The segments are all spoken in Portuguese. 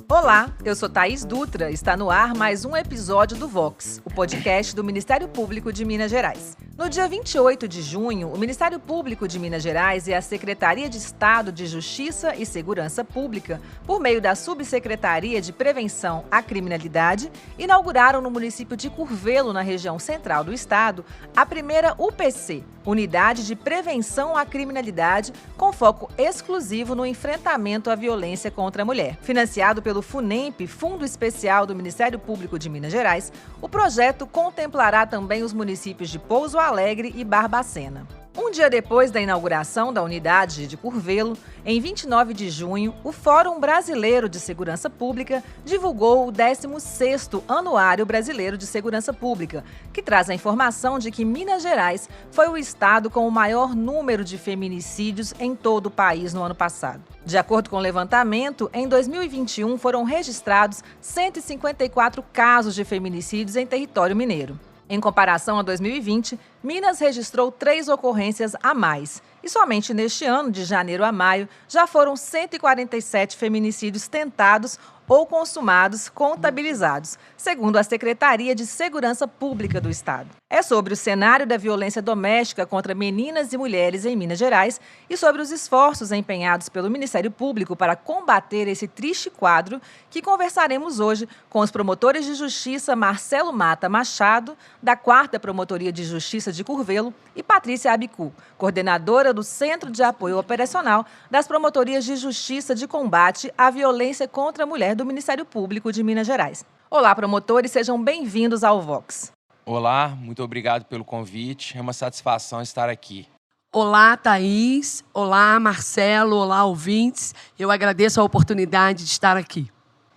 Olá, eu sou Thaís Dutra. Está no ar mais um episódio do Vox, o podcast do Ministério Público de Minas Gerais. No dia 28 de junho, o Ministério Público de Minas Gerais e a Secretaria de Estado de Justiça e Segurança Pública, por meio da Subsecretaria de Prevenção à Criminalidade, inauguraram no município de Curvelo, na região central do estado, a primeira UPC, Unidade de Prevenção à Criminalidade, com foco exclusivo no enfrentamento à violência contra a mulher. Financiado pelo FUNEMP, Fundo Especial do Ministério Público de Minas Gerais, o projeto contemplará também os municípios de Pouso Alegre e Barbacena. Um dia depois da inauguração da unidade de Curvelo, em 29 de junho, o Fórum Brasileiro de Segurança Pública divulgou o 16º Anuário Brasileiro de Segurança Pública, que traz a informação de que Minas Gerais foi o estado com o maior número de feminicídios em todo o país no ano passado. De acordo com o levantamento, em 2021 foram registrados 154 casos de feminicídios em território mineiro. Em comparação a 2020, Minas registrou 3 ocorrências a mais. E somente neste ano, de janeiro a maio, já foram 147 feminicídios tentados ou consumados contabilizados, segundo a Secretaria de Segurança Pública do Estado. É sobre o cenário da violência doméstica contra meninas e mulheres em Minas Gerais e sobre os esforços empenhados pelo Ministério Público para combater esse triste quadro que conversaremos hoje com os promotores de justiça Marcelo Mata Machado, da 4ª Promotoria de Justiça de Curvelo, e Patrícia Abicu, coordenadora do Centro de Apoio Operacional das Promotorias de Justiça de Combate à Violência contra a Mulher do Ministério Público de Minas Gerais. Olá, promotores, sejam bem-vindos ao Vox. Olá, muito obrigado pelo convite. É uma satisfação estar aqui. Olá, Thaís. Olá, Marcelo. Olá, ouvintes. Eu agradeço a oportunidade de estar aqui.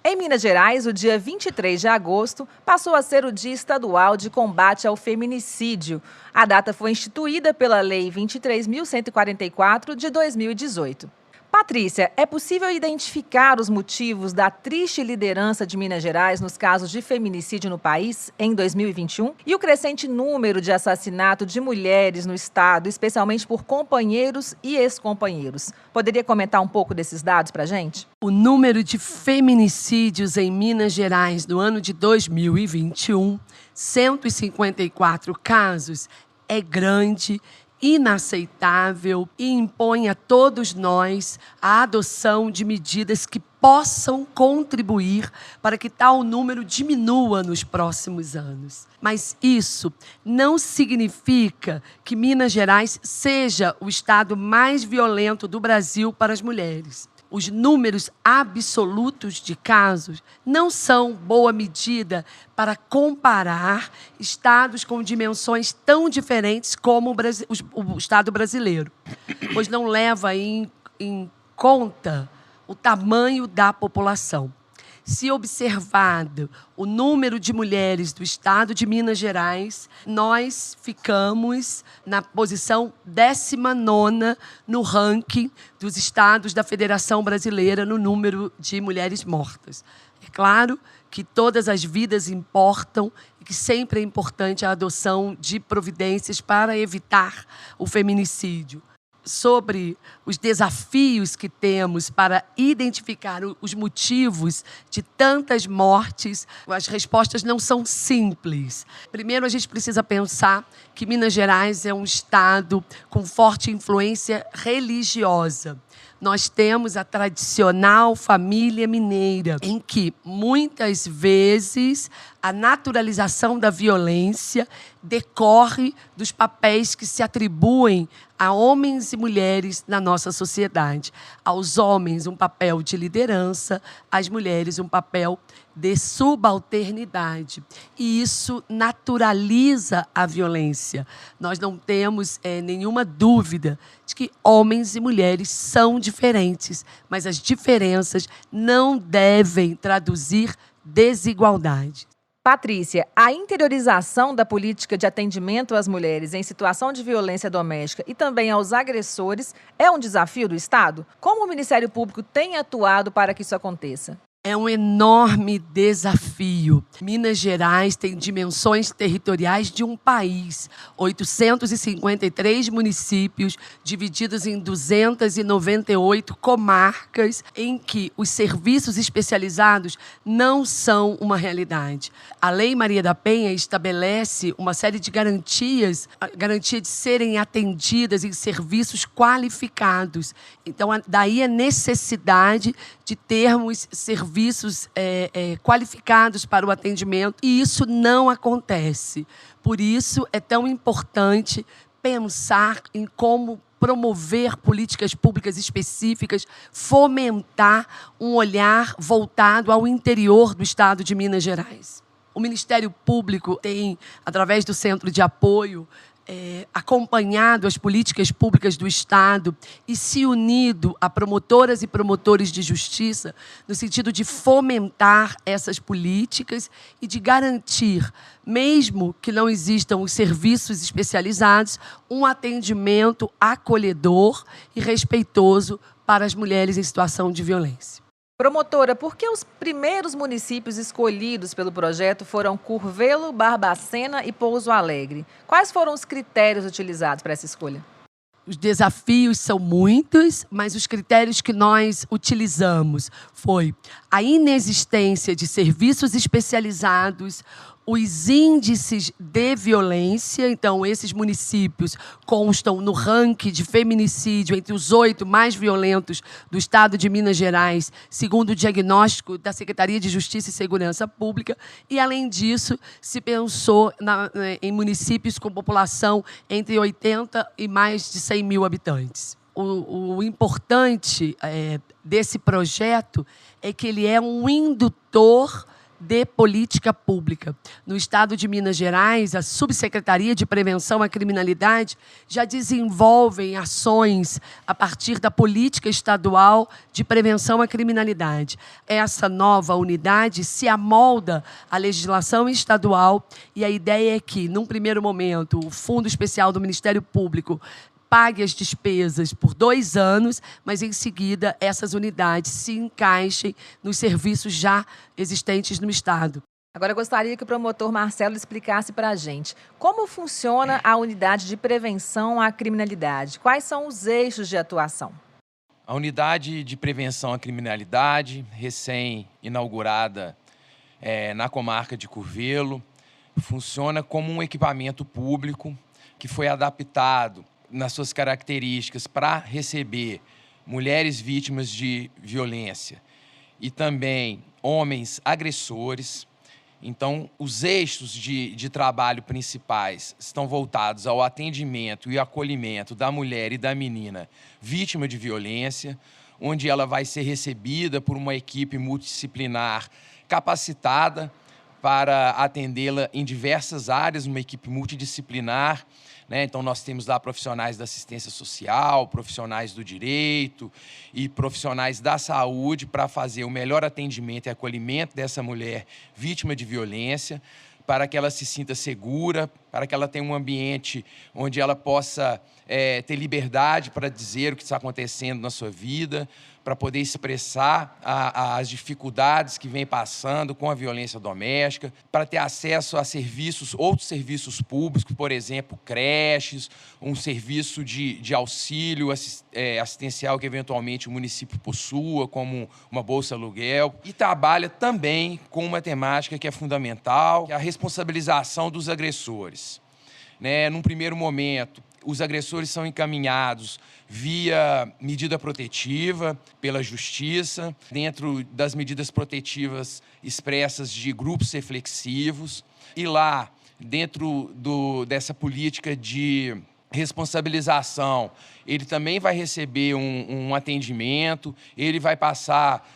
Em Minas Gerais, o dia 23 de agosto passou a ser o Dia Estadual de Combate ao Feminicídio. A data foi instituída pela Lei 23.144 de 2018. Patrícia, é possível identificar os motivos da triste liderança de Minas Gerais nos casos de feminicídio no país em 2021? E o crescente número de assassinato de mulheres no estado, especialmente por companheiros e ex-companheiros. Poderia comentar um pouco desses dados para a gente? O número de feminicídios em Minas Gerais no ano de 2021, 154 casos, é grande, inaceitável e impõe a todos nós a adoção de medidas que possam contribuir para que tal número diminua nos próximos anos. Mas isso não significa que Minas Gerais seja o estado mais violento do Brasil para as mulheres. Os números absolutos de casos não são boa medida para comparar estados com dimensões tão diferentes como o estado brasileiro, pois não leva em conta o tamanho da população. Se observado o número de mulheres do estado de Minas Gerais, nós ficamos na posição 19ª no ranking dos estados da Federação Brasileira no número de mulheres mortas. É claro que todas as vidas importam e que sempre é importante a adoção de providências para evitar o feminicídio. Sobre os desafios que temos para identificar os motivos de tantas mortes, as respostas não são simples. Primeiro, a gente precisa pensar que Minas Gerais é um estado com forte influência religiosa. Nós temos a tradicional família mineira, em que, muitas vezes, a naturalização da violência decorre dos papéis que se atribuem a homens e mulheres na nossa sociedade. Aos homens, um papel de liderança, às mulheres, um papel de subalternidade. E isso naturaliza a violência. Nós não temos nenhuma dúvida de que homens e mulheres são diferentes, mas as diferenças não devem traduzir desigualdade. Patrícia, a interiorização da política de atendimento às mulheres em situação de violência doméstica e também aos agressores é um desafio do Estado? Como o Ministério Público tem atuado para que isso aconteça? É um enorme desafio. desafio. Minas Gerais tem dimensões territoriais de um país. 853 municípios, divididos em 298 comarcas, em que os serviços especializados não são uma realidade. A Lei Maria da Penha estabelece uma série de garantias, a garantia de serem atendidas em serviços qualificados. Então, daí a necessidade de termos serviços qualificados para o atendimento, e isso não acontece. Por isso, é tão importante pensar em como promover políticas públicas específicas, fomentar um olhar voltado ao interior do Estado de Minas Gerais. O Ministério Público tem, através do Centro de Apoio, acompanhado as políticas públicas do Estado e se unido a promotoras e promotores de justiça no sentido de fomentar essas políticas e de garantir, mesmo que não existam os serviços especializados, um atendimento acolhedor e respeitoso para as mulheres em situação de violência. Promotora, por que os primeiros municípios escolhidos pelo projeto foram Curvelo, Barbacena e Pouso Alegre? Quais foram os critérios utilizados para essa escolha? Os desafios são muitos, mas os critérios que nós utilizamos foi a inexistência de serviços especializados, os índices de violência. Então, esses municípios constam no ranking de feminicídio entre os 8 mais violentos do Estado de Minas Gerais, segundo o diagnóstico da Secretaria de Justiça e Segurança Pública. E, além disso, se pensou em municípios com população entre 80 e mais de 100 mil habitantes. O importante desse projeto é que ele é um indutor de política pública. No Estado de Minas Gerais, a Subsecretaria de Prevenção à Criminalidade já desenvolve ações a partir da política estadual de prevenção à criminalidade. Essa nova unidade se amolda à legislação estadual e a ideia é que, num primeiro momento, o Fundo Especial do Ministério Público pague as despesas por 2 anos, mas, em seguida, essas unidades se encaixem nos serviços já existentes no Estado. Agora, eu gostaria que o promotor Marcelo explicasse para a gente como funciona a unidade de prevenção à criminalidade. Quais são os eixos de atuação? A unidade de prevenção à criminalidade, recém-inaugurada na comarca de Curvelo, funciona como um equipamento público que foi adaptado nas suas características para receber mulheres vítimas de violência e também homens agressores. Então, os eixos de trabalho principais estão voltados ao atendimento e acolhimento da mulher e da menina vítima de violência, onde ela vai ser recebida por uma equipe multidisciplinar capacitada para atendê-la em diversas áreas, uma equipe multidisciplinar. Então, nós temos lá profissionais da assistência social, profissionais do direito e profissionais da saúde para fazer o melhor atendimento e acolhimento dessa mulher vítima de violência, para que ela se sinta segura, para que ela tenha um ambiente onde ela possa ter liberdade para dizer o que está acontecendo na sua vida, para poder expressar as dificuldades que vem passando com a violência doméstica, para ter acesso a outros serviços públicos, por exemplo, creches, um serviço de auxílio assistencial que eventualmente o município possua, como uma bolsa aluguel. E trabalha também com uma temática que é fundamental, que é a responsabilização dos agressores. Num primeiro momento, os agressores são encaminhados via medida protetiva pela Justiça, dentro das medidas protetivas expressas de grupos reflexivos. E lá, dentro dessa política de responsabilização, ele também vai receber um atendimento, ele vai passar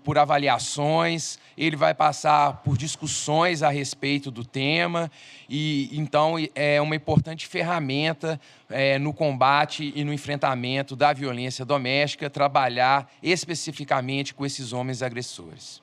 por avaliações, ele vai passar por discussões a respeito do tema e, então, é uma importante ferramenta no combate e no enfrentamento da violência doméstica, trabalhar especificamente com esses homens agressores.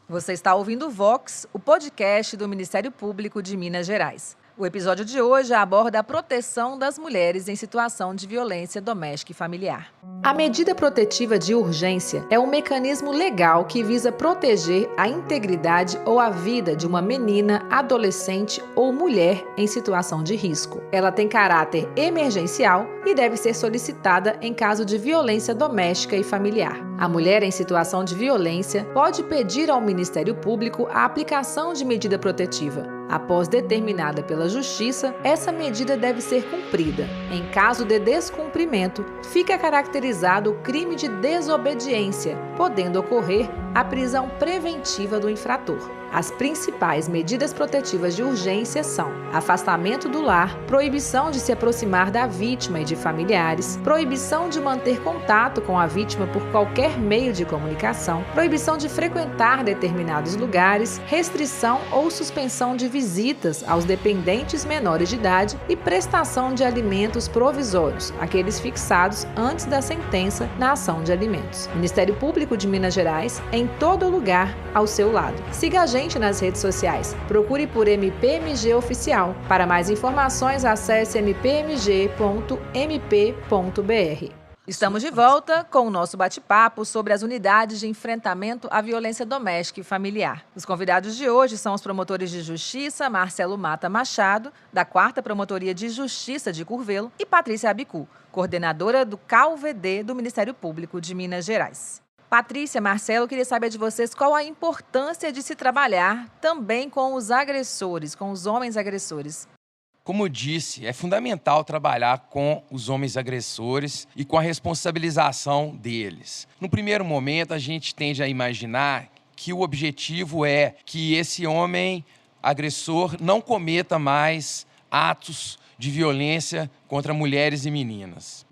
Você está ouvindo o Vox, o podcast do Ministério Público de Minas Gerais. O episódio de hoje aborda a proteção das mulheres em situação de violência doméstica e familiar. A medida protetiva de urgência é um mecanismo legal que visa proteger a integridade ou a vida de uma menina, adolescente ou mulher em situação de risco. Ela tem caráter emergencial e deve ser solicitada em caso de violência doméstica e familiar. A mulher em situação de violência pode pedir ao Ministério Público a aplicação de medida protetiva. Após determinada pela Justiça, essa medida deve ser cumprida. Em caso de descumprimento, fica caracterizado o crime de desobediência, podendo ocorrer a prisão preventiva do infrator. As principais medidas protetivas de urgência são afastamento do lar, proibição de se aproximar da vítima e de familiares, proibição de manter contato com a vítima por qualquer meio de comunicação, proibição de frequentar determinados lugares, restrição ou suspensão de visitas aos dependentes menores de idade e prestação de alimentos provisórios, aqueles fixados antes da sentença na ação de alimentos. Ministério Público de Minas Gerais, em todo lugar, ao seu lado. Siga a gente nas redes sociais. Procure por MPMG Oficial. Para mais informações, acesse mpmg.mp.br. Estamos de volta com o nosso bate-papo sobre as unidades de enfrentamento à violência doméstica e familiar. Os convidados de hoje são os promotores de justiça Marcelo Mata Machado, da 4ª Promotoria de Justiça de Curvelo, e Patrícia Abicu, coordenadora do CAUVD do Ministério Público de Minas Gerais. Patrícia, Marcelo, queria saber de vocês qual a importância de se trabalhar também com os agressores, com os homens agressores. Como eu disse, é fundamental trabalhar com os homens agressores e com a responsabilização deles. No primeiro momento, a gente tende a imaginar que o objetivo é que esse homem agressor não cometa mais atos de violência contra mulheres e meninas.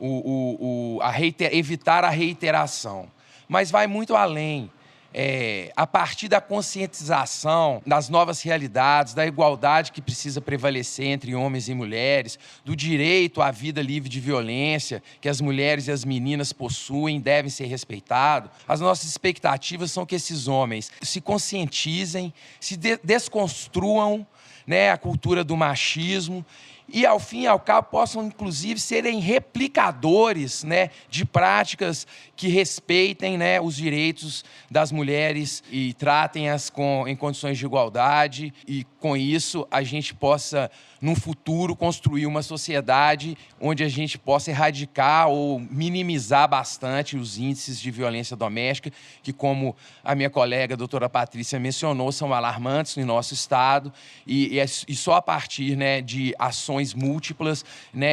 Evitar a reiteração. Mas vai muito além. A partir da conscientização das novas realidades, da igualdade que precisa prevalecer entre homens e mulheres, do direito à vida livre de violência que as mulheres e as meninas possuem, devem ser respeitados. As nossas expectativas são que esses homens se conscientizem, se desconstruam, a cultura do machismo e, ao fim e ao cabo, possam, inclusive, serem replicadores, de práticas que respeitem, os direitos das mulheres e tratem-as em condições de igualdade. E, com isso, a gente possa, num futuro, construir uma sociedade onde a gente possa erradicar ou minimizar bastante os índices de violência doméstica, que, como a minha colega, a doutora Patrícia, mencionou, são alarmantes no nosso estado. E só a partir, de ações múltiplas,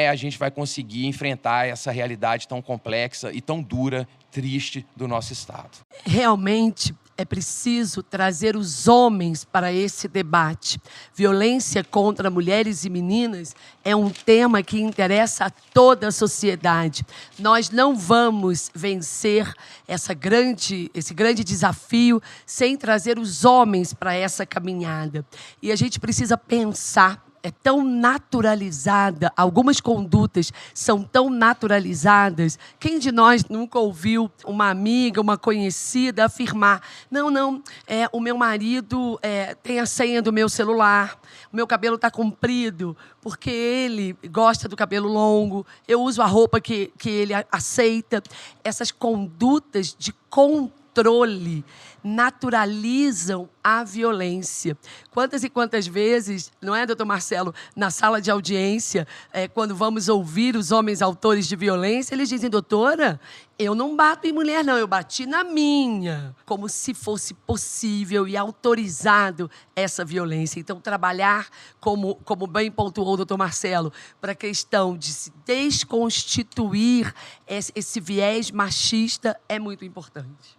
a gente vai conseguir enfrentar essa realidade tão complexa e tão dura, triste do nosso estado. Realmente é preciso trazer os homens para esse debate. Violência contra mulheres e meninas é um tema que interessa a toda a sociedade. Nós não vamos vencer esse grande desafio sem trazer os homens para essa caminhada. E a gente precisa pensar. É tão naturalizada, algumas condutas são tão naturalizadas. Quem de nós nunca ouviu uma amiga, uma conhecida afirmar: não, o meu marido tem a senha do meu celular, o meu cabelo está comprido, porque ele gosta do cabelo longo, eu uso a roupa que ele aceita. Essas condutas de controle naturalizam a violência. Quantas e quantas vezes, não é, doutor Marcelo, na sala de audiência, quando vamos ouvir os homens autores de violência, eles dizem: doutora, eu não bato em mulher, não, eu bati na minha. Como se fosse possível e autorizado essa violência. Então, trabalhar, como bem pontuou o doutor Marcelo, para a questão de se desconstituir esse viés machista é muito importante.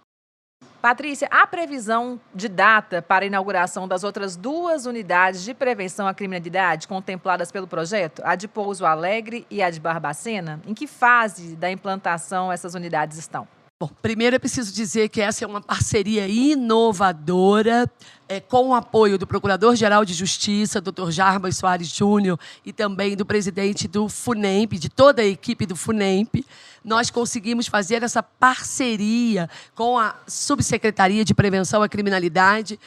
Patrícia, há previsão de data para a inauguração das outras 2 unidades de prevenção à criminalidade contempladas pelo projeto? A de Pouso Alegre e a de Barbacena? Em que fase da implantação essas unidades estão? Bom, primeiro é preciso dizer que essa é uma parceria inovadora, com o apoio do Procurador-Geral de Justiça, Dr. Jarbas Soares Júnior, e também do presidente do FUNEMP, de toda a equipe do FUNEMP. nós conseguimos fazer essa parceria com a Subsecretaria de Prevenção à Criminalidade,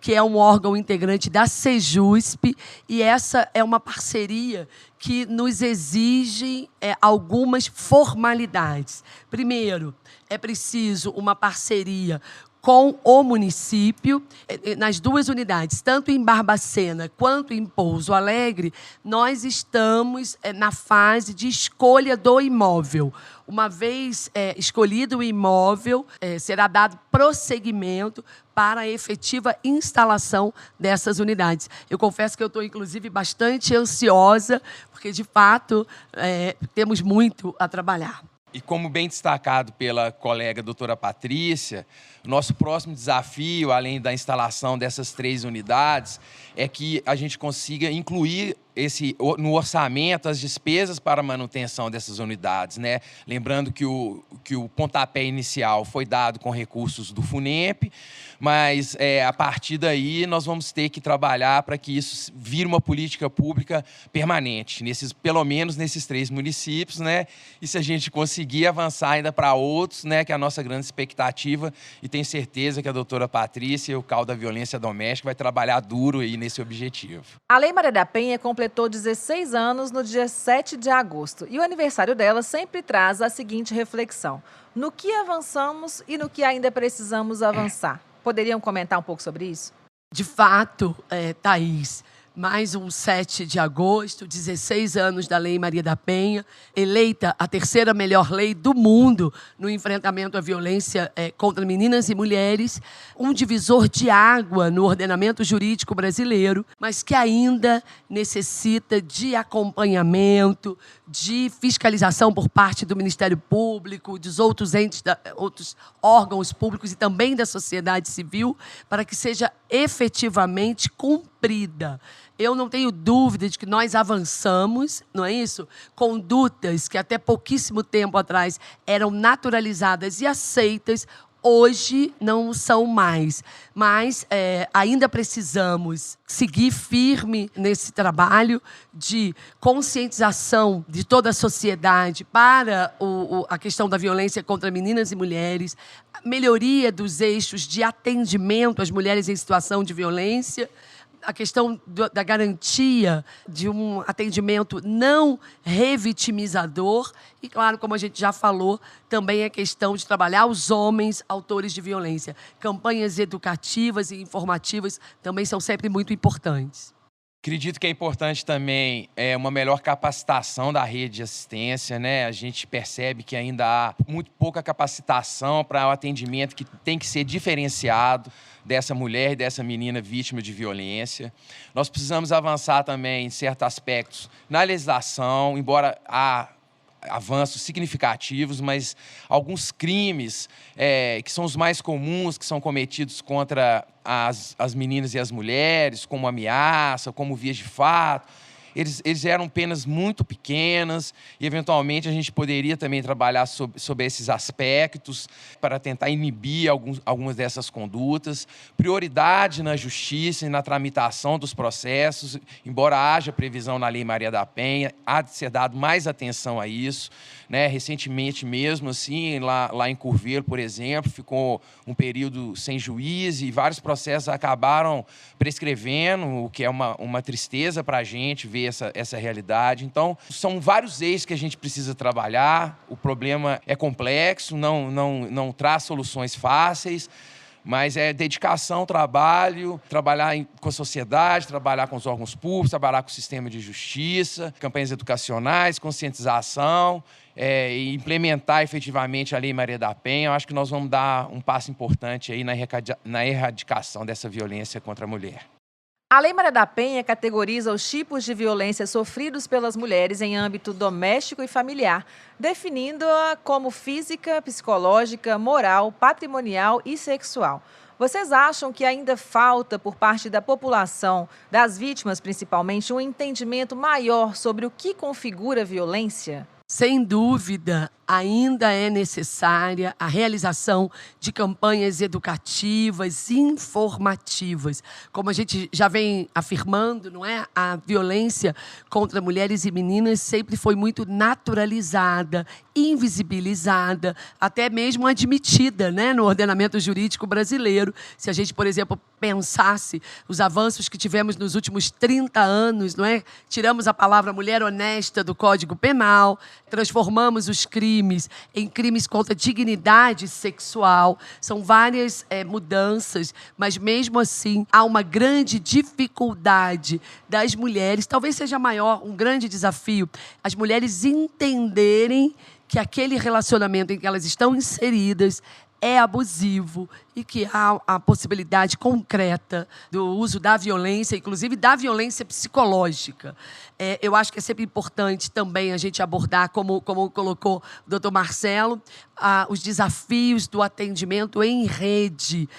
que é um órgão integrante da Sejusp, e essa é uma parceria que nos exige algumas formalidades. Primeiro, é preciso uma parceria com o município, nas duas unidades, tanto em Barbacena quanto em Pouso Alegre, nós estamos na fase de escolha do imóvel. Uma vez escolhido o imóvel, será dado prosseguimento para a efetiva instalação dessas unidades. Eu confesso que eu estou, inclusive, bastante ansiosa, porque, de fato, temos muito a trabalhar. E como bem destacado pela colega doutora Patrícia, nosso próximo desafio, além da instalação dessas 3 unidades, é que a gente consiga incluir no orçamento as despesas para a manutenção dessas unidades, né? Lembrando que o pontapé inicial foi dado com recursos do FUNEP, mas a partir daí nós vamos ter que trabalhar para que isso vire uma política pública permanente, pelo menos nesses 3 municípios, né? E se a gente conseguir avançar ainda para outros, né, que é a nossa grande expectativa, e tenho certeza que a doutora Patrícia e o CAU da Violência Doméstica vai trabalhar duro aí nesse objetivo. A Lei Maria da Penha completou 16 anos no dia 7 de agosto e o aniversário dela sempre traz a seguinte reflexão: no que avançamos e no que ainda precisamos avançar? Poderiam comentar um pouco sobre isso? De fato, Thaís, mais um 7 de agosto, 16 anos da Lei Maria da Penha, eleita a 3ª melhor lei do mundo no enfrentamento à violência contra meninas e mulheres, um divisor de água no ordenamento jurídico brasileiro, mas que ainda necessita de acompanhamento, de fiscalização por parte do Ministério Público, dos outros outros órgãos públicos e também da sociedade civil, para que seja efetivamente cumprida. Eu não tenho dúvida de que nós avançamos, não é isso? Condutas que até pouquíssimo tempo atrás eram naturalizadas e aceitas, hoje não são mais. Mas ainda precisamos seguir firme nesse trabalho de conscientização de toda a sociedade para a questão da violência contra meninas e mulheres, a melhoria dos eixos de atendimento às mulheres em situação de violência, a questão da garantia de um atendimento não revitimizador e, claro, como a gente já falou, também a questão de trabalhar os homens autores de violência. Campanhas educativas e informativas também são sempre muito importantes. Acredito que é importante também uma melhor capacitação da rede de assistência, né? A gente percebe que ainda há muito pouca capacitação para o atendimento que tem que ser diferenciado dessa mulher e dessa menina vítima de violência. Nós precisamos avançar também em certos aspectos na legislação, embora há avanços significativos, mas alguns crimes que são os mais comuns, que são cometidos contra as meninas e as mulheres, como ameaça, como vias de fato, eles eram penas muito pequenas e, eventualmente, a gente poderia também trabalhar sobre esses aspectos para tentar inibir algumas dessas condutas. Prioridade na justiça e na tramitação dos processos, embora haja previsão na Lei Maria da Penha, há de ser dado mais atenção a isso, né? Recentemente mesmo, assim, lá em Curvelo, por exemplo, ficou um período sem juiz e vários processos acabaram prescrevendo, o que é uma tristeza para a gente ver essa realidade. Então, são vários eixos que a gente precisa trabalhar. O problema é complexo, não traz soluções fáceis, mas é dedicação, trabalho, trabalhar com a sociedade, trabalhar com os órgãos públicos, trabalhar com o sistema de justiça, campanhas educacionais, conscientização, e implementar efetivamente a Lei Maria da Penha. Eu acho que nós vamos dar um passo importante aí na erradicação dessa violência contra a mulher. A Lei Maria da Penha categoriza os tipos de violência sofridos pelas mulheres em âmbito doméstico e familiar, definindo-a como física, psicológica, moral, patrimonial e sexual. Vocês acham que ainda falta, por parte da população, das vítimas principalmente, um entendimento maior sobre o que configura violência? Sem dúvida, ainda é necessária a realização de campanhas educativas, informativas. Como a gente já vem afirmando, não é? A violência contra mulheres e meninas sempre foi muito naturalizada, invisibilizada, até mesmo admitida, né, no ordenamento jurídico brasileiro. Se a gente, por exemplo, pensasse os avanços que tivemos nos últimos 30 anos, não é? Tiramos a palavra mulher honesta do Código Penal, transformamos os crimes em crimes contra a dignidade sexual. São várias mudanças, mas mesmo assim há uma grande dificuldade das mulheres, talvez seja maior, um grande desafio, as mulheres entenderem que aquele relacionamento em que elas estão inseridas é abusivo e que há a possibilidade concreta do uso da violência, inclusive da violência psicológica. Eu acho que é sempre importante também a gente abordar, como colocou o doutor Marcelo, os desafios do atendimento em rede.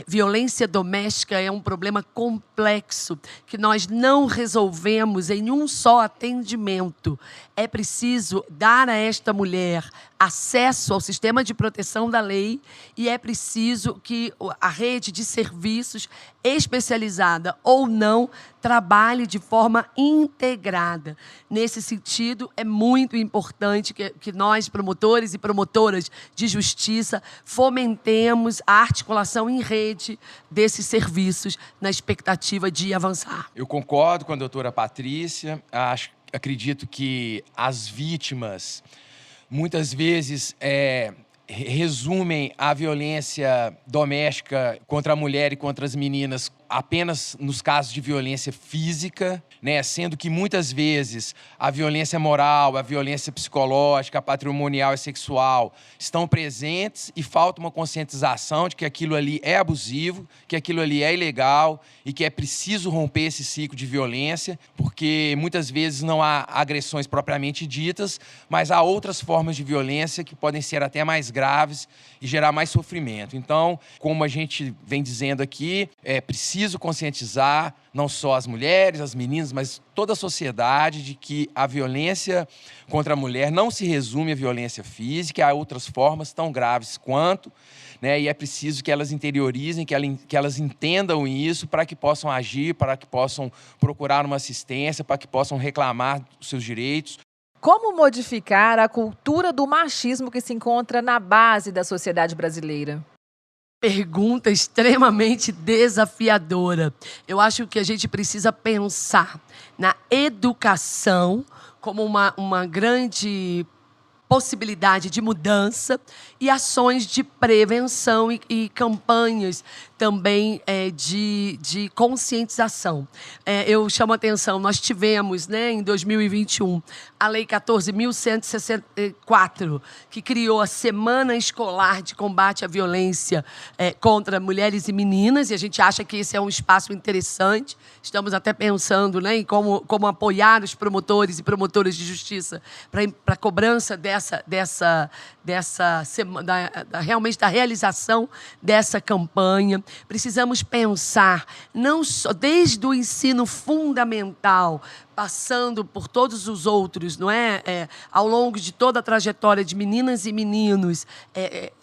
Violência doméstica é um problema complexo que nós não resolvemos em um só atendimento. É preciso dar a esta mulher acesso ao sistema de proteção da lei e é preciso que a rede de serviços, especializada ou não, trabalhe de forma integrada. Nesse sentido, é muito importante que nós, promotores e promotoras de justiça, fomentemos a articulação em rede desses serviços na expectativa de avançar. Eu concordo com a doutora Patrícia. Acredito que as vítimas muitas vezes resumem a violência doméstica contra a mulher e contra as meninas apenas nos casos de violência física, né? Sendo que muitas vezes a violência moral, a violência psicológica, a patrimonial e sexual estão presentes e falta uma conscientização de que aquilo ali é abusivo, que aquilo ali é ilegal e que é preciso romper esse ciclo de violência, porque muitas vezes não há agressões propriamente ditas, mas há outras formas de violência que podem ser até mais graves e gerar mais sofrimento. Então, como a gente vem dizendo aqui, é preciso conscientizar não só as mulheres, as meninas, mas toda a sociedade de que a violência contra a mulher não se resume à violência física, há outras formas tão graves quanto, né? E é preciso que elas interiorizem, que elas entendam isso para que possam agir, para que possam procurar uma assistência, para que possam reclamar dos seus direitos. Como modificar a cultura do machismo que se encontra na base da sociedade brasileira? Pergunta extremamente desafiadora. Eu acho que a gente precisa pensar na educação como uma grande possibilidade de mudança e ações de prevenção e campanhas também de conscientização. Eu chamo a atenção, nós tivemos, né, em 2021, a Lei 14.164, que criou a Semana Escolar de Combate à Violência contra Mulheres e Meninas, e a gente acha que esse é um espaço interessante. Estamos até pensando, né, em como apoiar os promotores e promotoras de justiça para a cobrança realmente da realização dessa campanha. Precisamos pensar, não só desde o ensino fundamental, passando por todos os outros, não é? Ao longo de toda a trajetória de meninas e meninos,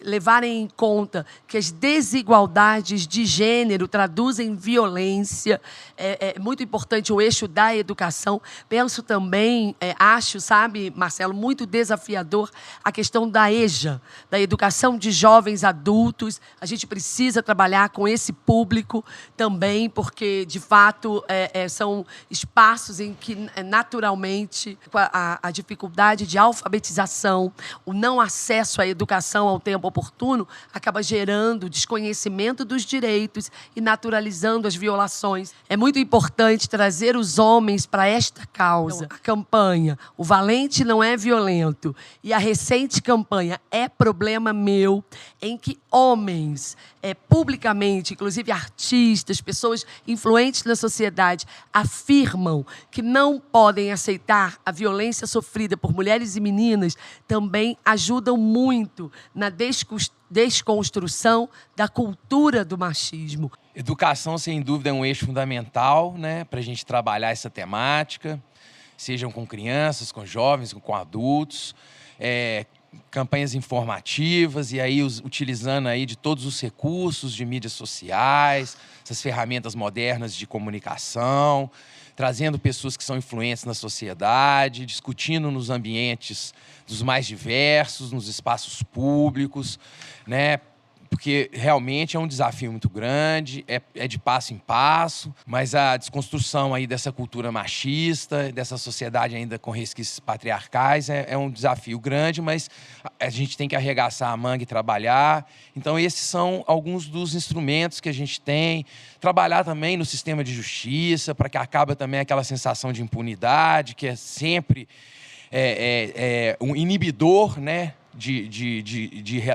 levarem em conta que as desigualdades de gênero traduzem violência. É muito importante o eixo da educação. Penso também, acho, sabe, Marcelo, muito desafiador a questão da EJA, da educação de jovens adultos. A gente precisa trabalhar com esse público também, porque, de fato, são espaços em que, naturalmente, a dificuldade de alfabetização, o não acesso à educação ao tempo oportuno, acaba gerando desconhecimento dos direitos e naturalizando as violações. É muito importante trazer os homens para esta causa. A campanha O Valente Não É Violento e a recente campanha É Problema Meu, em que homens, publicamente, inclusive artistas, pessoas influentes na sociedade, afirmam que não podem aceitar a violência sofrida por mulheres e meninas, também ajudam muito na desconstrução da cultura do machismo. Educação, sem dúvida, é um eixo fundamental, né, para a gente trabalhar essa temática, sejam com crianças, com jovens, com adultos. campanhas informativas, e aí utilizando aí de todos os recursos de mídias sociais, essas ferramentas modernas de comunicação, trazendo pessoas que são influentes na sociedade, discutindo nos ambientes dos mais diversos, nos espaços públicos, né? Porque realmente é um desafio muito grande, é de passo em passo, mas a desconstrução aí dessa cultura machista, dessa sociedade ainda com resquícios patriarcais, é um desafio grande, mas a gente tem que arregaçar a manga e trabalhar. Então, esses são alguns dos instrumentos que a gente tem. Trabalhar também no sistema de justiça, para que acabe também aquela sensação de impunidade, que é sempre um inibidor, né?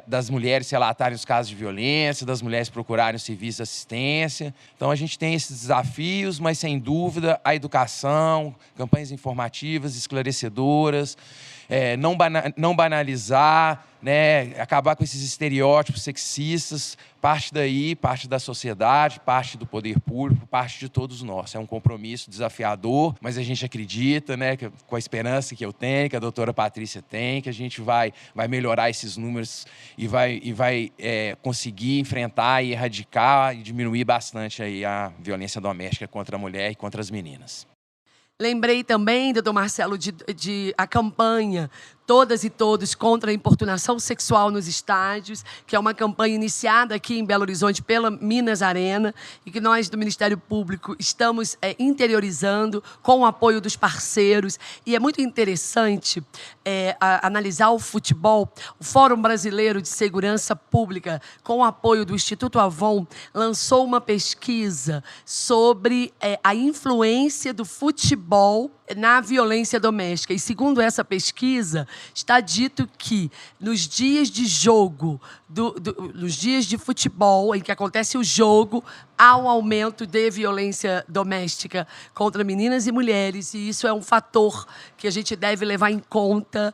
Das mulheres relatarem os casos de violência, das mulheres procurarem o serviço de assistência. Então, a gente tem esses desafios, mas, sem dúvida, a educação, campanhas informativas, esclarecedoras, não banalizar, né, acabar com esses estereótipos sexistas, parte daí, parte da sociedade, parte do poder público, parte de todos nós. É um compromisso desafiador, mas a gente acredita, né, com a esperança que eu tenho, que a doutora Patrícia tem, que a gente vai melhorar esses números e vai conseguir enfrentar e erradicar e diminuir bastante aí a violência doméstica contra a mulher e contra as meninas. Lembrei também, doutor Marcelo, a campanha Todas e Todos contra a Importunação Sexual nos Estádios, que é uma campanha iniciada aqui em Belo Horizonte pela Minas Arena e que nós do Ministério Público estamos interiorizando com o apoio dos parceiros. E é muito interessante analisar o futebol. O Fórum Brasileiro de Segurança Pública, com o apoio do Instituto Avon, lançou uma pesquisa sobre a influência do futebol na violência doméstica. E, segundo essa pesquisa, está dito que nos dias de jogo, nos dias de futebol, em que acontece o jogo, há um aumento de violência doméstica contra meninas e mulheres. E isso é um fator que a gente deve levar em conta,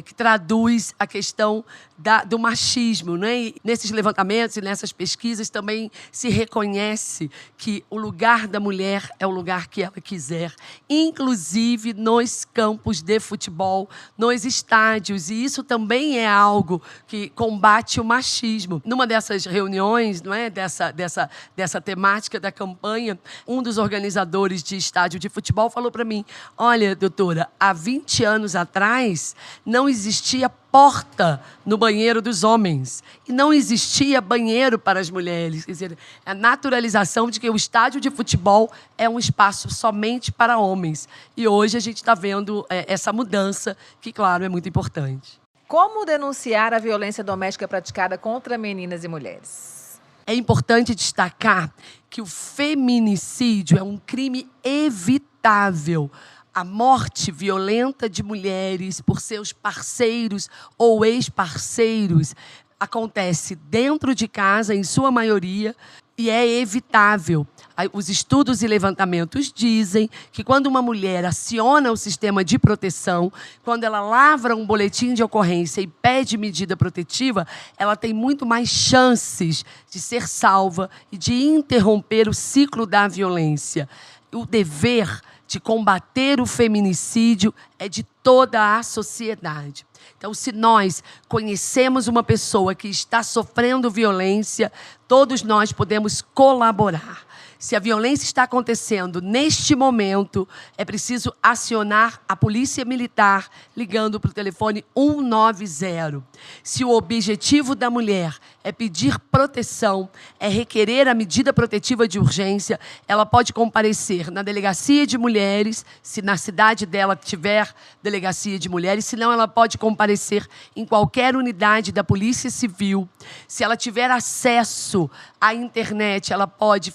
que traduz a questão do machismo, né? E nesses levantamentos e nessas pesquisas também se reconhece que o lugar da mulher é o lugar que ela quiser, inclusive nos campos de futebol, nos estádios. E isso também é algo que combate o machismo. Numa dessas reuniões, não é, dessa temática da campanha, um dos organizadores de estádio de futebol falou para mim: olha, doutora, há 20 anos atrás não existia porta no banheiro dos homens e não existia banheiro para as mulheres. Quer dizer, a naturalização de que o estádio de futebol é um espaço somente para homens. E hoje a gente está vendo essa mudança, que, claro, é muito importante. Como denunciar a violência doméstica praticada contra meninas e mulheres? É importante destacar que o feminicídio é um crime evitável. A morte violenta de mulheres por seus parceiros ou ex-parceiros acontece dentro de casa, em sua maioria, e é evitável. Os estudos e levantamentos dizem que quando uma mulher aciona o sistema de proteção, quando ela lavra um boletim de ocorrência e pede medida protetiva, ela tem muito mais chances de ser salva e de interromper o ciclo da violência. O dever de combater o feminicídio é de toda a sociedade. Então, se nós conhecemos uma pessoa que está sofrendo violência, todos nós podemos colaborar. Se a violência está acontecendo neste momento, é preciso acionar a polícia militar ligando para o telefone 190. Se o objetivo da mulher é pedir proteção, é requerer a medida protetiva de urgência, ela pode comparecer na delegacia de mulheres, se na cidade dela tiver delegacia de mulheres, senão ela pode comparecer em qualquer unidade da Polícia Civil. Se ela tiver acesso à internet, ela pode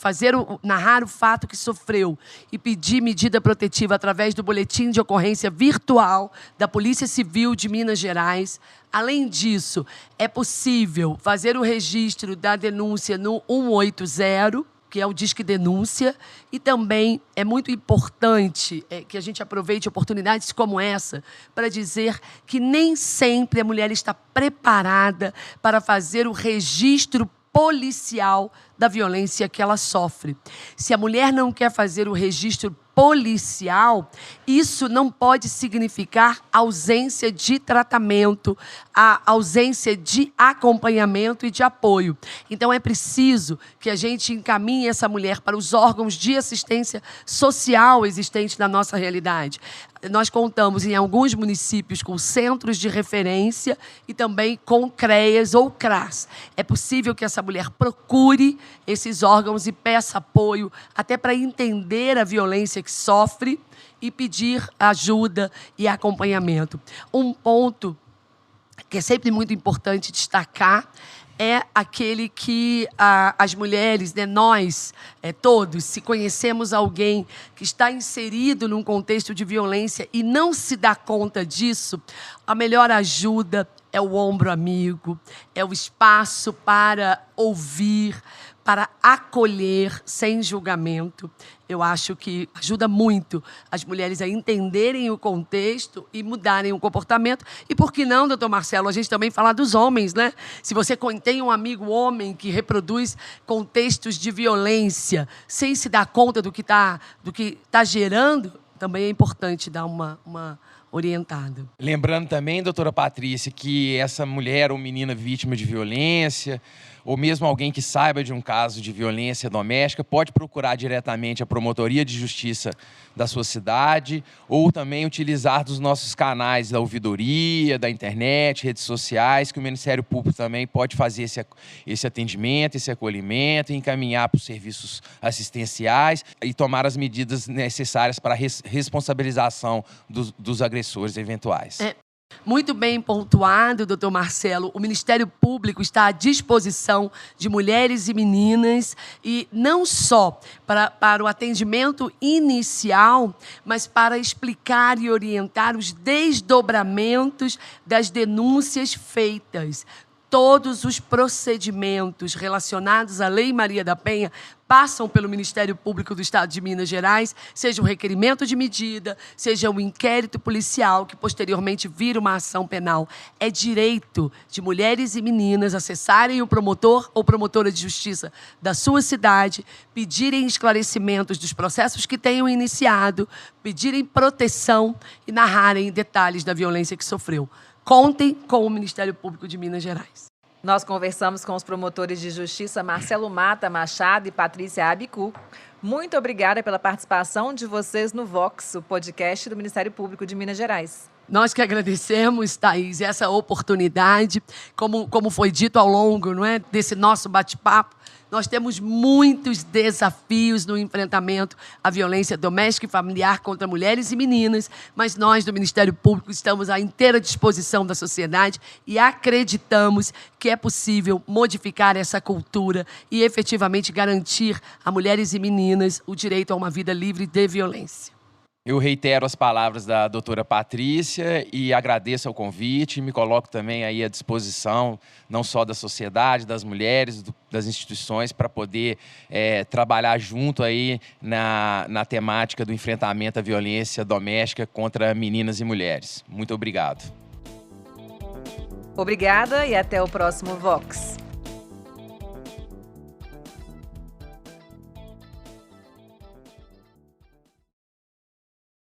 narrar o fato que sofreu e pedir medida protetiva através do boletim de ocorrência virtual da Polícia Civil de Minas Gerais. Além disso, é possível fazer o registro da denúncia no 180, que é o Disque Denúncia, e também é muito importante que a gente aproveite oportunidades como essa para dizer que nem sempre a mulher está preparada para fazer o registro policial da violência que ela sofre. Se a mulher não quer fazer o registro policial, isso não pode significar ausência de tratamento, a ausência de acompanhamento e de apoio. Então, é preciso que a gente encaminhe essa mulher para os órgãos de assistência social existentes na nossa realidade. Nós contamos em alguns municípios com centros de referência e também com CREAS ou CRAS. É possível que essa mulher procure esses órgãos e peça apoio, até para entender a violência que sofre e pedir ajuda e acompanhamento. Um ponto que é sempre muito importante destacar é aquele que as mulheres, né, nós, todos, se conhecemos alguém que está inserido num contexto de violência e não se dá conta disso, a melhor ajuda é o ombro amigo, é o espaço para ouvir, para acolher sem julgamento. Eu acho que ajuda muito as mulheres a entenderem o contexto e mudarem o comportamento. E por que não, doutor Marcelo, a gente também falar dos homens, né? Se você tem um amigo homem que reproduz contextos de violência sem se dar conta do que tá gerando, também é importante dar uma orientada. Lembrando também, doutora Patrícia, que essa mulher ou menina vítima de violência, ou mesmo alguém que saiba de um caso de violência doméstica, pode procurar diretamente a Promotoria de Justiça da sua cidade ou também utilizar dos nossos canais da ouvidoria, da internet, redes sociais, que o Ministério Público também pode fazer esse atendimento, esse acolhimento, encaminhar para os serviços assistenciais e tomar as medidas necessárias para a responsabilização dos agressores eventuais. Muito bem pontuado, doutor Marcelo. O Ministério Público está à disposição de mulheres e meninas, e não só para o atendimento inicial, mas para explicar e orientar os desdobramentos das denúncias feitas. Todos os procedimentos relacionados à Lei Maria da Penha passam pelo Ministério Público do Estado de Minas Gerais, seja o requerimento de medida, seja o inquérito policial, que posteriormente vira uma ação penal. É direito de mulheres e meninas acessarem o promotor ou promotora de justiça da sua cidade, pedirem esclarecimentos dos processos que tenham iniciado, pedirem proteção e narrarem detalhes da violência que sofreu. Contem com o Ministério Público de Minas Gerais. Nós conversamos com os promotores de justiça Marcelo Mata Machado e Patrícia Abicu. Muito obrigada pela participação de vocês no Vox, o podcast do Ministério Público de Minas Gerais. Nós que agradecemos, Thaís, essa oportunidade. Como foi dito ao longo, não é, desse nosso bate-papo, nós temos muitos desafios no enfrentamento à violência doméstica e familiar contra mulheres e meninas, mas nós, do Ministério Público, estamos à inteira disposição da sociedade e acreditamos que é possível modificar essa cultura e efetivamente garantir a mulheres e meninas o direito a uma vida livre de violência. Eu reitero as palavras da doutora Patrícia e agradeço ao convite. Me coloco também aí à disposição, não só da sociedade, das mulheres, das instituições, para poder trabalhar junto aí na temática do enfrentamento à violência doméstica contra meninas e mulheres. Muito obrigado. Obrigada e até o próximo Vox.